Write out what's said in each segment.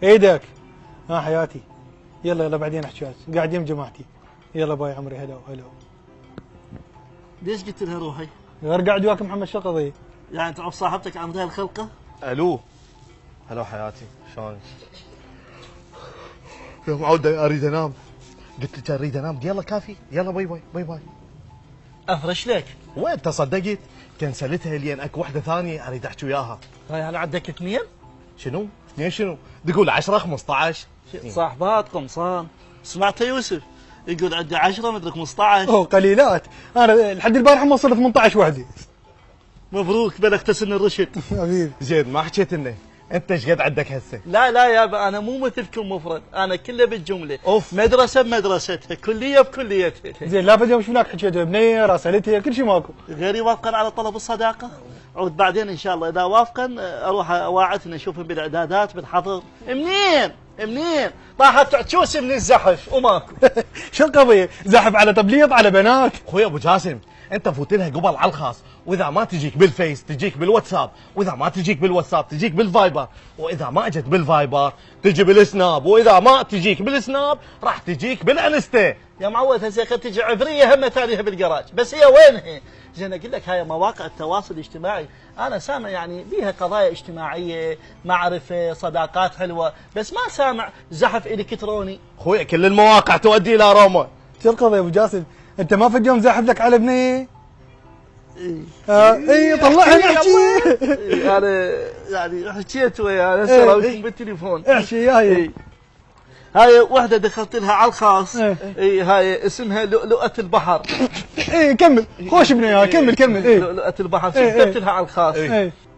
ايدك. ها حياتي. يلا يلا بعدين احكي، قاعد يم جماعتي. يلا باي عمري. هلا هلا. ليش قلت لها روحي؟ غير قاعد وياك محمد شقضي. يعني تعرف صاحبتك عن ذي الخلقه؟ الو. هلا حياتي، شلونك؟ يا معودة اريد انام. قلت لك اريد انام، يلا كافي، يلا باي باي باي باي. افرش لك. وين تصدقت؟ كنسلتها لين اكو وحده ثانيه اريد احكي وياها. هاي هلا عندك اثنين؟ شنو؟ اثنين شنو؟ تقول 10 15؟ صاحبات قمصان. سمعت يوسف يقول عندي 10 مدري 15. اوه قليلات، انا لحد البارحه ما وصلت 18 وحده. مبروك بلغت سن الرشد. حبيبي. زين ما حكيت لنا، انت ايش قد عندك هسه؟ لا لا يابا انا مو مثلكم مفرد، انا كله بالجمله. اوف. مدرسه بمدرستها، كليه بكليتها. زين لا فجاه شفناك حكيت بنيه راسلتها كل شيء ماكو. غير يوافقن على طلب الصداقه. عود بعدين ان شاء الله اذا وافقن اروح اواعدهن اشوفهم بالاعدادات بالحضر. منين طاحت عتشوسي من الزحف وماكو. شو القضيه؟ زحف على تبليط على بنات. اخوي ابو جاسم، انت فوت لها قبل على الخاص، واذا ما تجيك بالفيس تجيك بالواتساب، واذا ما تجيك بالواتساب تجيك بالفايبر، واذا ما اجت بالفايبر تجي بالسناب، واذا ما تجيك بالسناب راح تجيك بالانستا. يا معود هسه قد تجي عبريه هم تاريخ بالجراج، بس هي وين هي؟ زين اقول لك هاي مواقع التواصل الاجتماعي انا سامع يعني بيها قضايا اجتماعيه، معرفه، صداقات حلوه، بس ما سامع زحف الكتروني. اخوي كل المواقع تؤدي الى روما. شو القضيه يا ابو جاسم؟ انت ما في يوم زاحف لك على بنيه؟ اي طلعها نحكي. انا يعني حكيت وياه هسه راويكم بالتليفون. احكي ياي. هاي وحده دخلت لها على الخاص. اي هاي اسمها لؤلؤة البحر. اي كمل خوش بنيه، كمل. اي لؤلؤة البحر. كتبت لها على الخاص.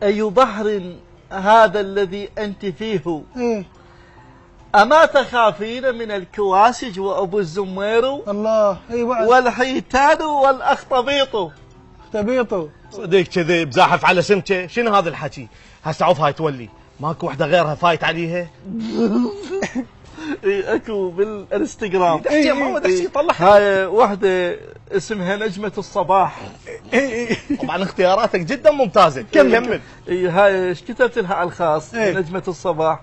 اي بحر هذا الذي انت فيه؟ أما تخافين من الكواسج وأبو الزمير؟ الله. اي بعد. والحيتان والأخطبيط. اخطبيطو. صدق كذي بزاحف على سمكه، شنو هذا الحكي؟ هسه عوف هاي تولي، ماكو وحده غيرها فايت عليها؟ اي اكو بالانستغرام. احكي ما ودك شي طلعها. هاي وحده اسمها نجمة الصباح. طبعا اختياراتك جدا ممتازه. كمل. اي هاي ايش كتبت لها على الخاص؟ نجمة الصباح.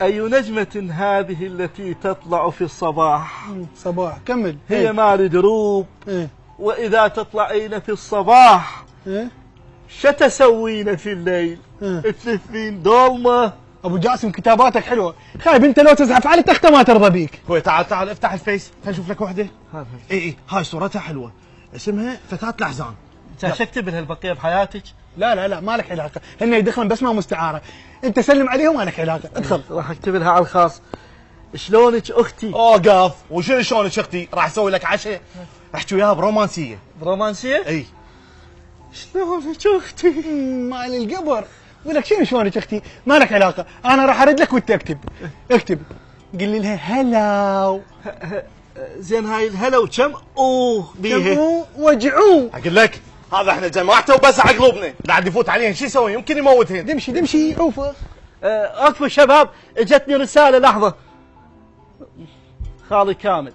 أي نجمة هذه التي تطلع في الصباح؟ صباح. كمل. هي مال دروب. وإذا تطلعين في الصباح شو تسوين في الليل؟ تلفين ظلمة. ابو جاسم كتاباتك حلوه، خايب انت لو تزحف على تخته ما ترضى بيك. اخوي تعال افتح الفيس خلينا نشوف لك وحده. اي هاي صورتها حلوه، اسمها فتاة الاحزان. انت شو اكتب لها البقيه بحياتك؟ لا ما لك علاقه، هن يدخلن بس ما مستعاره، انت سلم عليهم ما لك علاقه. ادخل. راح اكتب لها على الخاص شلونك اختي؟ اوقف. وشنو شلونك اختي؟ راح اسوي لك عشاء. احكي وياها برومانسيه. برومانسيه؟ اي. شلونك اختي؟ مال القبر. ولك شنو شلونك اختي؟ ما لك علاقه، انا راح ارد لك وانت اكتب. قل لها هلاو. زين هاي الهلو كم بيها؟ وجعوه. اقول لك هذا احنا جماعته وبس على قلوبنا، قاعد يفوت عليهن شو يسوي؟ يمكن يموتهن. دمشي عوفه. اكفوا شباب، اجتني رساله لحظه. خالي كامل